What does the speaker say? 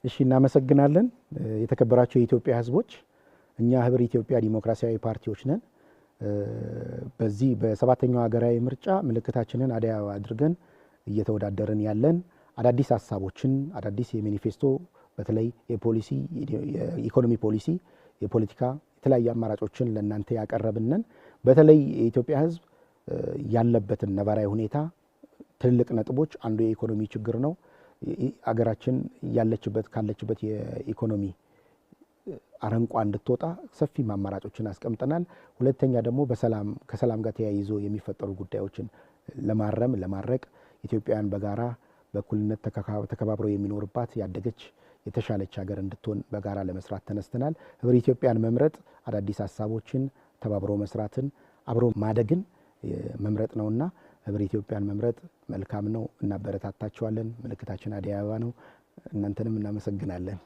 እሺ እናመሰግናለን። የተከበራችሁ የኢትዮጵያ ህዝቦች እኛ ህብር ኢትዮጵያ ዲሞክራሲያዊ ፓርቲዎች ነን። በዚህ በሰባተኛው ሀገራዊ ምርጫ ምልክታችንን አደይ አበባ አድርገን እየተወዳደርን ያለን አዳዲስ ሀሳቦችን አዳዲስ የማኒፌስቶ በተለይ የፖሊሲ የኢኮኖሚ ፖሊሲ የፖለቲካ የተለያየ አማራጮችን ለእናንተ ያቀረብነን በተለይ የኢትዮጵያ ህዝብ ያለበትን ነባራዊ ሁኔታ ትልቅ ነጥቦች አንዱ የኢኮኖሚ ችግር ነው። አገራችን ካለችበት የኢኮኖሚ አረንቋ እንድትወጣ ሰፊ አማራጮችን አስቀምጠናል። ሁለተኛ ደግሞ ከሰላም ጋር ተያይዞ የሚፈጠሩ ጉዳዮችን ለማረቅ ኢትዮጵያውያን በጋራ በእኩልነት ተከባብረው የሚኖርባት ያደገች የተሻለች ሀገር እንድትሆን በጋራ ለመስራት ተነስተናል። ህብር ኢትዮጵያን መምረጥ አዳዲስ ሀሳቦችን ተባብሮ መስራትን አብሮ ማደግን መምረጥ ነውና ህብር ኢትዮጵያን መምረጥ መልካም ነው። እናበረታታችኋለን። ምልክታችን አደይ አበባ ነው። እናንተንም እናመሰግናለን።